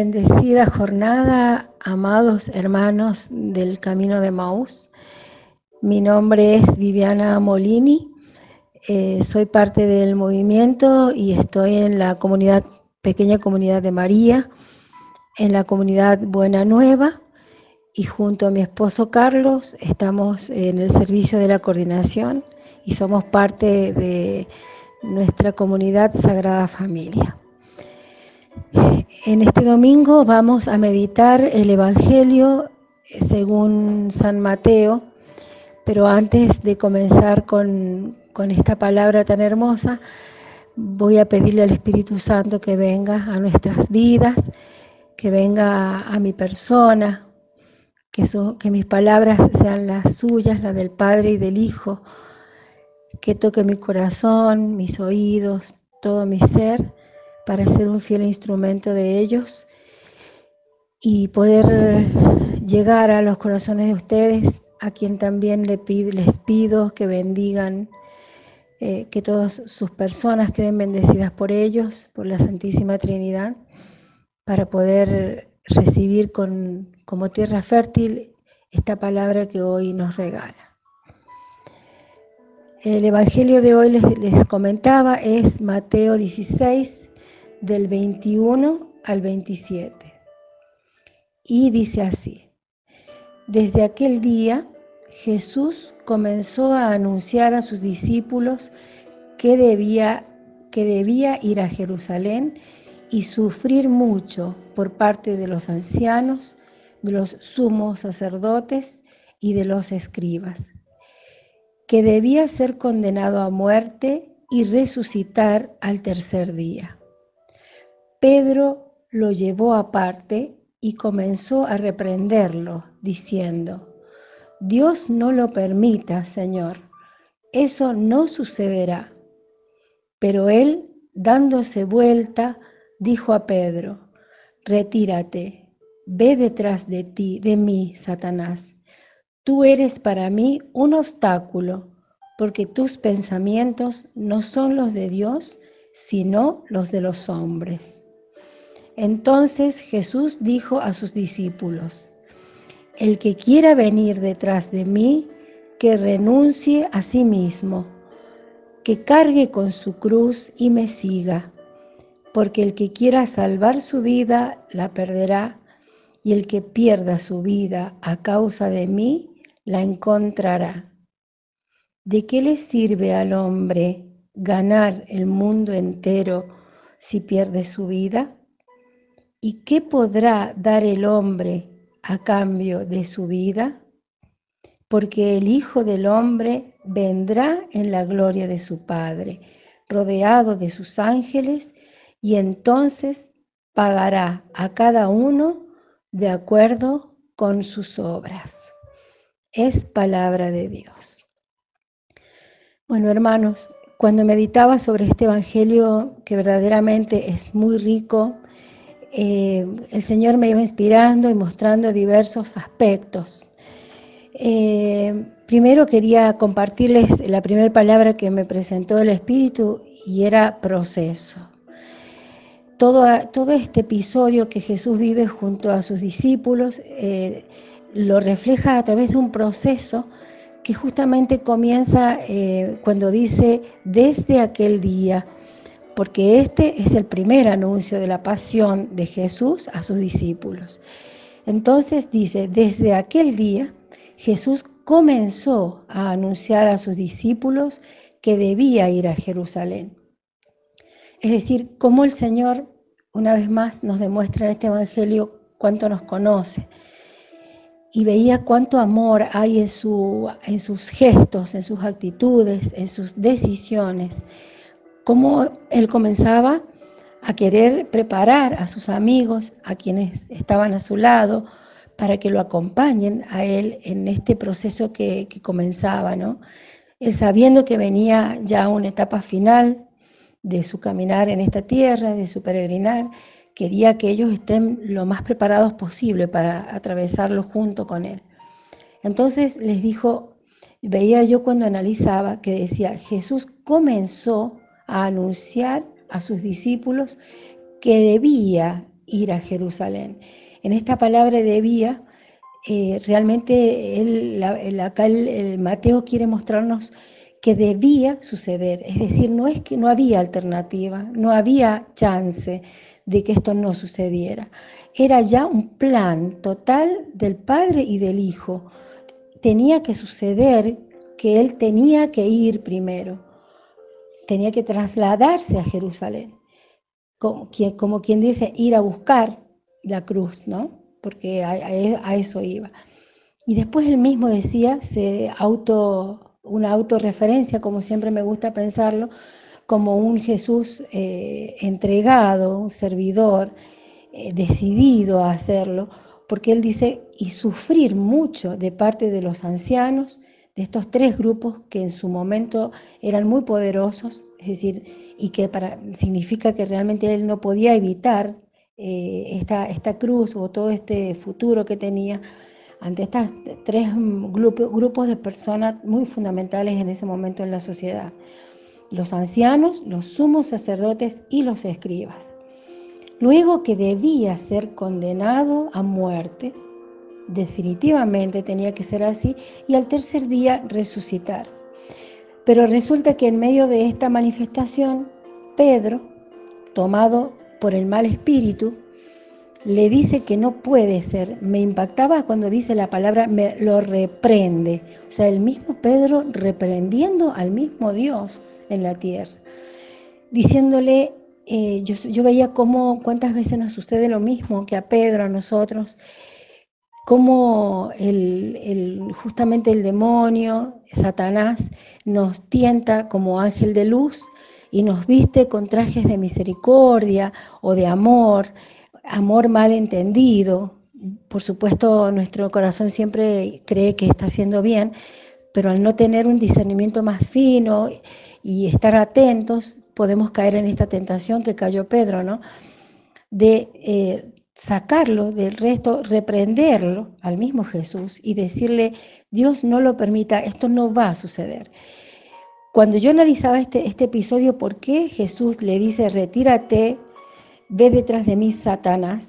Bendecida jornada, amados hermanos del Camino de Emaús. Mi nombre es Viviana Molini, soy parte del movimiento y estoy en la pequeña comunidad de María, en la comunidad Buena Nueva, y junto a mi esposo Carlos estamos en el servicio de la coordinación y somos parte de nuestra comunidad Sagrada Familia. En este domingo vamos a meditar el Evangelio según San Mateo, pero antes de comenzar con esta palabra tan hermosa, voy a pedirle al Espíritu Santo que venga a nuestras vidas, que venga a mi persona, que mis palabras sean las suyas, las del Padre y del Hijo, que toque mi corazón, mis oídos, todo mi ser, para ser un fiel instrumento de ellos y poder llegar a los corazones de ustedes, a quien también les pido que bendigan, que todas sus personas queden bendecidas por ellos, por la Santísima Trinidad, para poder recibir como tierra fértil esta palabra que hoy nos regala. El Evangelio de hoy les comentaba es Mateo 16, del 21 al 27. Y dice así: desde aquel día Jesús comenzó a anunciar a sus discípulos que debía ir a Jerusalén y sufrir mucho por parte de los ancianos, de los sumos sacerdotes y de los escribas, que debía ser condenado a muerte y resucitar al tercer día. Pedro lo llevó aparte y comenzó a reprenderlo, diciendo: Dios no lo permita, Señor, eso no sucederá. Pero él, dándose vuelta, dijo a Pedro: retírate, ve detrás de mí, Satanás. Tú eres para mí un obstáculo, porque tus pensamientos no son los de Dios, sino los de los hombres. Entonces Jesús dijo a sus discípulos: el que quiera venir detrás de mí, que renuncie a sí mismo, que cargue con su cruz y me siga, porque el que quiera salvar su vida la perderá, y el que pierda su vida a causa de mí la encontrará. ¿De qué le sirve al hombre ganar el mundo entero si pierde su vida? ¿Y qué podrá dar el hombre a cambio de su vida? Porque el Hijo del Hombre vendrá en la gloria de su Padre, rodeado de sus ángeles, y entonces pagará a cada uno de acuerdo con sus obras. Es palabra de Dios. Bueno, hermanos, cuando meditaba sobre este Evangelio, que verdaderamente es muy rico, el Señor me iba inspirando y mostrando diversos aspectos. Primero quería compartirles la primera palabra que me presentó el Espíritu, y era proceso. Todo este episodio que Jesús vive junto a sus discípulos lo refleja a través de un proceso que justamente comienza cuando dice desde aquel día, porque este es el primer anuncio de la pasión de Jesús a sus discípulos. Entonces dice, desde aquel día Jesús comenzó a anunciar a sus discípulos que debía ir a Jerusalén. Es decir, cómo el Señor, una vez más, nos demuestra en este Evangelio cuánto nos conoce. Y veía cuánto amor hay en sus gestos, en sus actitudes, en sus decisiones. Cómo Él comenzaba a querer preparar a sus amigos, a quienes estaban a su lado, para que lo acompañen a Él en este proceso que comenzaba, ¿no? Él, sabiendo que venía ya una etapa final de su caminar en esta tierra, de su peregrinar, quería que ellos estén lo más preparados posible para atravesarlo junto con Él. Entonces les dijo, veía yo cuando analizaba que decía, Jesús comenzó a anunciar a sus discípulos que debía ir a Jerusalén. En esta palabra debía, realmente acá el Mateo quiere mostrarnos que debía suceder, es decir, no es que no había alternativa, no había chance de que esto no sucediera. Era ya un plan total del Padre y del Hijo. Tenía que suceder que él tenía que ir primero, tenía que trasladarse a Jerusalén, como quien dice, ir a buscar la cruz, ¿no? Porque a eso iba. Y después él mismo decía, una autorreferencia, como siempre me gusta pensarlo, como un Jesús entregado, un servidor, decidido a hacerlo, porque él dice, y sufrir mucho de parte de los ancianos, de estos tres grupos que en su momento eran muy poderosos, es decir, y que significa que realmente él no podía evitar esta cruz o todo este futuro que tenía ante estos tres grupos de personas muy fundamentales en ese momento en la sociedad: los ancianos, los sumos sacerdotes y los escribas. Luego que debía ser condenado a muerte, definitivamente tenía que ser así, y al tercer día resucitar. Pero resulta que en medio de esta manifestación, Pedro, tomado por el mal espíritu, le dice que no puede ser. Me impactaba cuando dice la palabra, lo reprende. O sea, el mismo Pedro reprendiendo al mismo Dios en la tierra, diciéndole, yo veía cuántas veces nos sucede lo mismo que a Pedro, a nosotros, cómo justamente el demonio, Satanás, nos tienta como ángel de luz y nos viste con trajes de misericordia o de amor mal entendido. Por supuesto, nuestro corazón siempre cree que está haciendo bien, pero al no tener un discernimiento más fino y estar atentos, podemos caer en esta tentación que cayó Pedro, ¿no? De sacarlo del resto, reprenderlo al mismo Jesús y decirle, Dios no lo permita, esto no va a suceder. Cuando yo analizaba este episodio, ¿por qué Jesús le dice, retírate, ve detrás de mí, Satanás?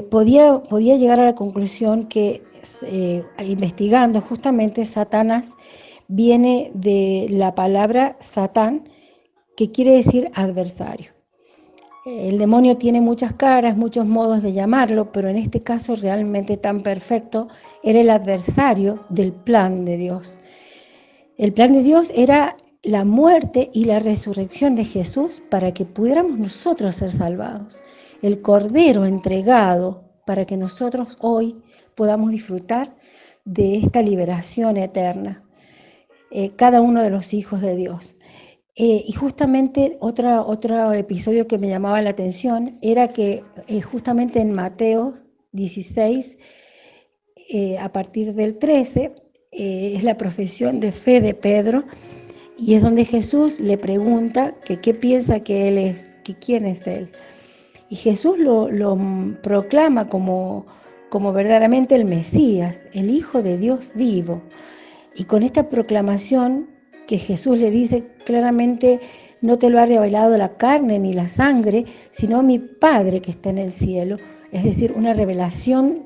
Podía llegar a la conclusión que, investigando justamente, Satanás viene de la palabra Satán, que quiere decir adversario. El demonio tiene muchas caras, muchos modos de llamarlo, pero en este caso realmente tan perfecto, era el adversario del plan de Dios. El plan de Dios era la muerte y la resurrección de Jesús para que pudiéramos nosotros ser salvados. El Cordero entregado para que nosotros hoy podamos disfrutar de esta liberación eterna, cada uno de los hijos de Dios. Y justamente otro episodio que me llamaba la atención era que justamente en Mateo 16, a partir del 13, es la profesión de fe de Pedro, y es donde Jesús le pregunta que qué piensa que él es, que quién es él. Y Jesús lo proclama como verdaderamente el Mesías, el Hijo de Dios vivo. Y con esta proclamación que Jesús le dice claramente, no te lo ha revelado la carne ni la sangre, sino mi Padre que está en el cielo. Es decir, una revelación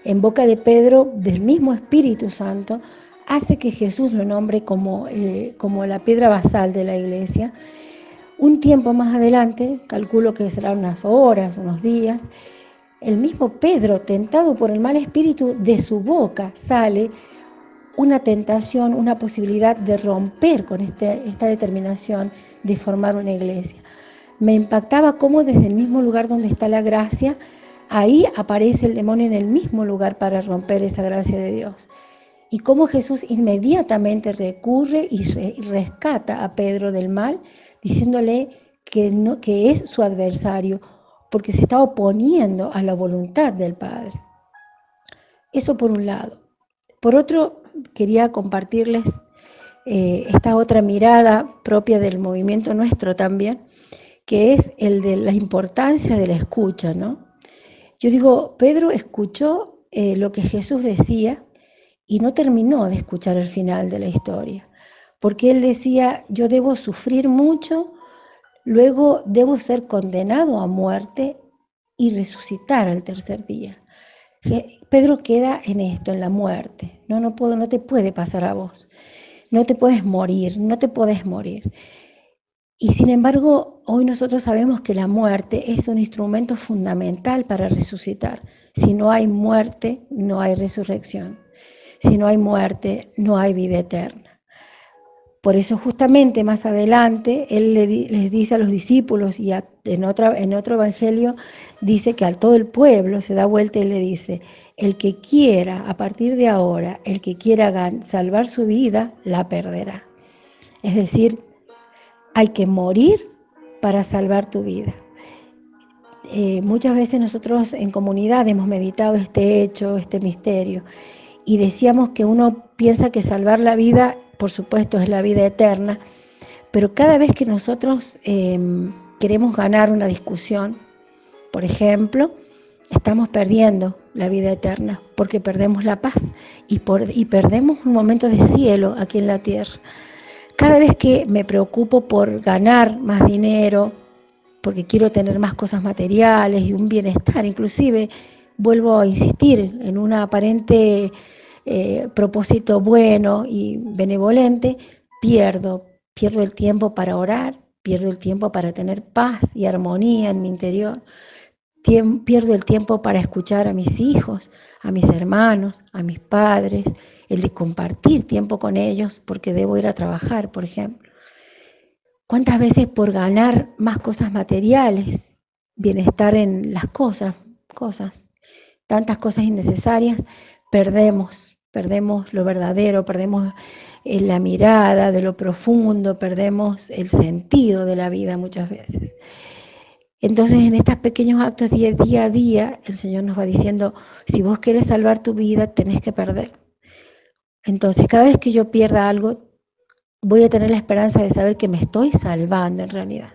en boca de Pedro del mismo Espíritu Santo, hace que Jesús lo nombre como la piedra basal de la iglesia. Un tiempo más adelante, calculo que serán unas horas, unos días, el mismo Pedro, tentado por el mal espíritu, de su boca sale una tentación, una posibilidad de romper con esta determinación de formar una iglesia. Me impactaba cómo desde el mismo lugar donde está la gracia, ahí aparece el demonio en el mismo lugar para romper esa gracia de Dios. Y cómo Jesús inmediatamente recurre y rescata a Pedro del mal, diciéndole que es su adversario, porque se está oponiendo a la voluntad del Padre. Eso por un lado. Por otro, quería compartirles esta otra mirada propia del movimiento nuestro también, que es el de la importancia de la escucha, ¿no? Yo digo, Pedro escuchó lo que Jesús decía y no terminó de escuchar el final de la historia, porque él decía, yo debo sufrir mucho, luego debo ser condenado a muerte y resucitar al tercer día. Pedro queda en esto, en la muerte. No te puede pasar a vos. No te puedes morir, no te podés morir. Y sin embargo, hoy nosotros sabemos que la muerte es un instrumento fundamental para resucitar. Si no hay muerte, no hay resurrección. Si no hay muerte, no hay vida eterna. Por eso justamente más adelante, él les dice a los discípulos y en otro evangelio dice que a todo el pueblo se da vuelta y le dice, el que quiera, a partir de ahora, el que quiera salvar su vida, la perderá. Es decir, hay que morir para salvar tu vida. Muchas veces nosotros en comunidad hemos meditado este hecho, este misterio, y decíamos que uno piensa que salvar la vida, por supuesto, es la vida eterna, pero cada vez que nosotros queremos ganar una discusión, por ejemplo, estamos perdiendo la vida eterna, porque perdemos la paz y perdemos un momento de cielo aquí en la tierra. Cada vez que me preocupo por ganar más dinero, porque quiero tener más cosas materiales y un bienestar, inclusive vuelvo a insistir en un aparente propósito bueno y benevolente, pierdo el tiempo para orar, pierdo el tiempo para tener paz y armonía en mi interior, pierdo el tiempo para escuchar a mis hijos, a mis hermanos, a mis padres, el de compartir tiempo con ellos porque debo ir a trabajar, por ejemplo. ¿Cuántas veces por ganar más cosas materiales, bienestar en las cosas, tantas cosas innecesarias, perdemos lo verdadero, perdemos la mirada de lo profundo, perdemos el sentido de la vida muchas veces? Entonces, en estos pequeños actos día a día, el Señor nos va diciendo, si vos querés salvar tu vida, tenés que perder. Entonces, cada vez que yo pierda algo, voy a tener la esperanza de saber que me estoy salvando en realidad,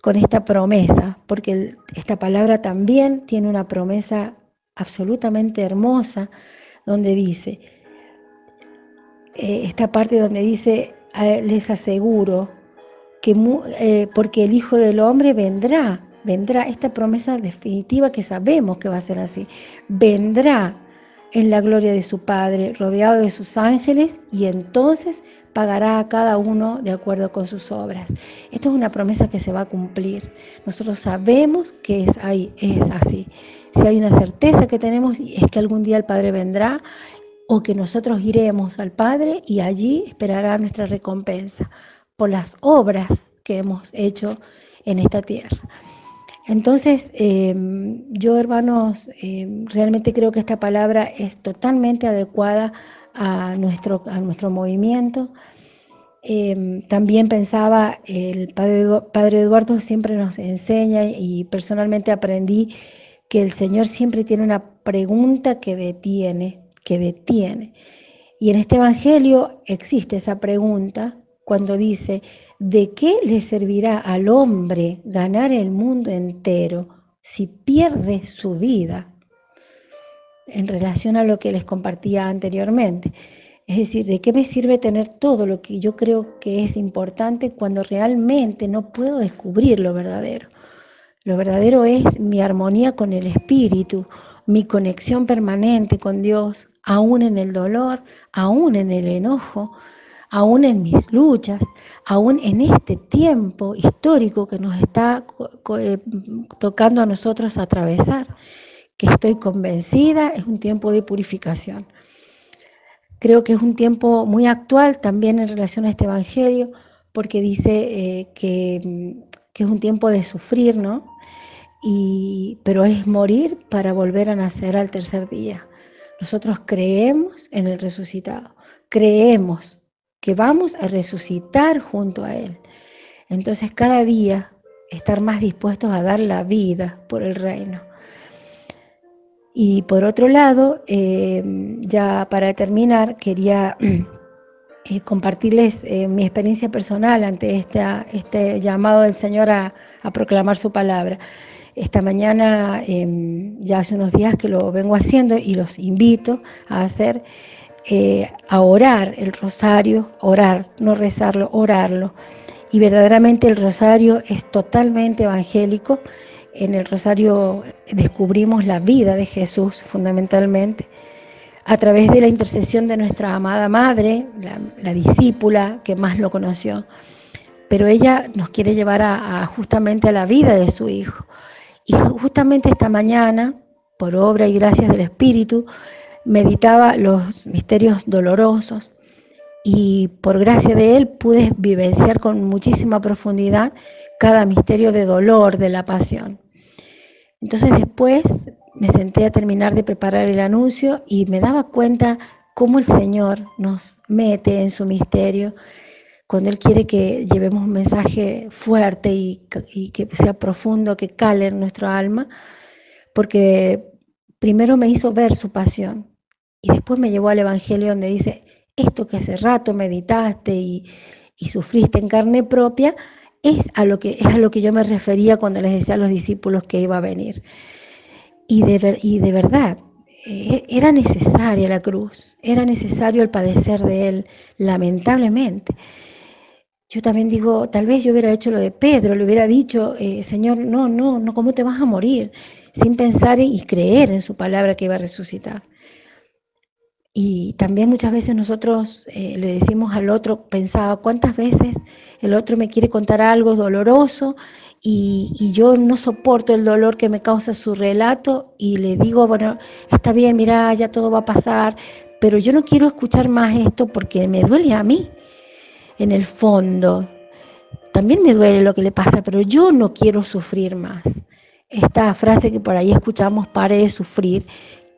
con esta promesa, porque esta palabra también tiene una promesa absolutamente hermosa, donde dice, esta parte donde dice, les aseguro, que porque el Hijo del Hombre vendrá, esta promesa definitiva que sabemos que va a ser así, vendrá en la gloria de su Padre, rodeado de sus ángeles, y entonces pagará a cada uno de acuerdo con sus obras. Esto es una promesa que se va a cumplir. Nosotros sabemos que es así. Si hay una certeza que tenemos, es que algún día el Padre vendrá, o que nosotros iremos al Padre y allí esperará nuestra recompensa por las obras que hemos hecho en esta tierra. Entonces, yo, hermanos, realmente creo que esta palabra es totalmente adecuada a nuestro movimiento. También pensaba, el Padre Eduardo siempre nos enseña, y personalmente aprendí que el Señor siempre tiene una pregunta que detiene. Y en este Evangelio existe esa pregunta cuando dice, ¿de qué le servirá al hombre ganar el mundo entero si pierde su vida? En relación a lo que les compartía anteriormente. Es decir, ¿de qué me sirve tener todo lo que yo creo que es importante cuando realmente no puedo descubrir lo verdadero? Lo verdadero es mi armonía con el Espíritu, mi conexión permanente con Dios, aún en el dolor, aún en el enojo, aún en mis luchas, aún en este tiempo histórico que nos está tocando a nosotros atravesar, que estoy convencida es un tiempo de purificación. Creo que es un tiempo muy actual también en relación a este Evangelio, porque dice que es un tiempo de sufrir, ¿no? Pero es morir para volver a nacer al tercer día. Nosotros creemos en el resucitado, creemos que vamos a resucitar junto a Él. Entonces cada día estar más dispuestos a dar la vida por el reino. Y por otro lado, ya para terminar, quería compartirles mi experiencia personal ante este llamado del Señor a proclamar su palabra. Esta mañana, ya hace unos días que lo vengo haciendo y los invito a hacer, a orar el rosario, orar, no rezarlo, orarlo. Y verdaderamente el rosario es totalmente evangélico En el rosario descubrimos la vida de Jesús fundamentalmente a través de la intercesión de nuestra amada madre, la discípula que más lo conoció. Pero ella nos quiere llevar justamente a la vida de su Hijo. Y justamente esta mañana, por obra y gracias del Espíritu, meditaba los misterios dolorosos y por gracia de Él pude vivenciar con muchísima profundidad cada misterio de dolor de la pasión. Entonces después me senté a terminar de preparar el anuncio y me daba cuenta cómo el Señor nos mete en su misterio cuando Él quiere que llevemos un mensaje fuerte y que sea profundo, que cale en nuestro alma, porque primero me hizo ver su pasión y después me llevó al Evangelio donde dice, esto que hace rato meditaste y sufriste en carne propia, es a lo que yo me refería cuando les decía a los discípulos que iba a venir. Y de verdad, era necesaria la cruz, era necesario el padecer de Él, lamentablemente. Yo también digo, tal vez yo hubiera hecho lo de Pedro, le hubiera dicho, Señor, no, ¿cómo te vas a morir? Sin pensar y creer en su palabra que iba a resucitar. Y también muchas veces nosotros le decimos al otro, pensaba, ¿cuántas veces el otro me quiere contar algo doloroso y yo no soporto el dolor que me causa su relato y le digo, bueno, está bien, mira, ya todo va a pasar, pero yo no quiero escuchar más esto porque me duele a mí en el fondo. También me duele lo que le pasa, pero yo no quiero sufrir más. Esta frase que por ahí escuchamos, pare de sufrir,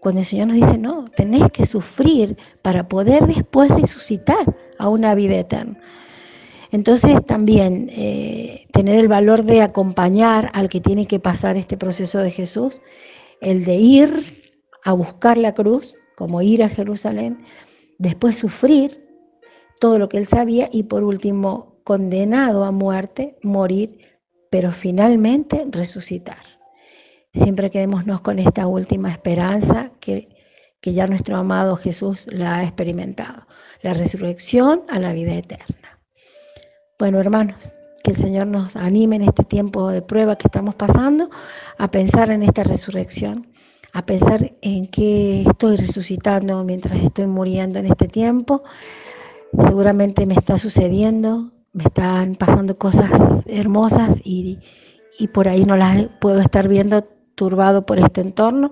cuando el Señor nos dice, no, tenés que sufrir para poder después resucitar a una vida eterna. Entonces también tener el valor de acompañar al que tiene que pasar este proceso de Jesús, el de ir a buscar la cruz, como ir a Jerusalén, después sufrir todo lo que él sabía y por último, condenado a muerte, morir, pero finalmente resucitar. Siempre quedémonos con esta última esperanza que ya nuestro amado Jesús la ha experimentado, la resurrección a la vida eterna. Bueno, hermanos, que el Señor nos anime en este tiempo de prueba que estamos pasando a pensar en esta resurrección, a pensar en qué estoy resucitando mientras estoy muriendo en este tiempo. Seguramente me está sucediendo, me están pasando cosas hermosas y por ahí no las puedo estar viendo turbado por este entorno.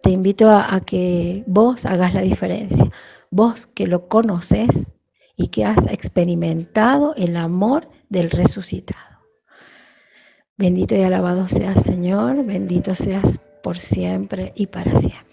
Te invito a que vos hagas la diferencia, vos que lo conoces y que has experimentado el amor del resucitado. Bendito y alabado seas, Señor, bendito seas por siempre y para siempre.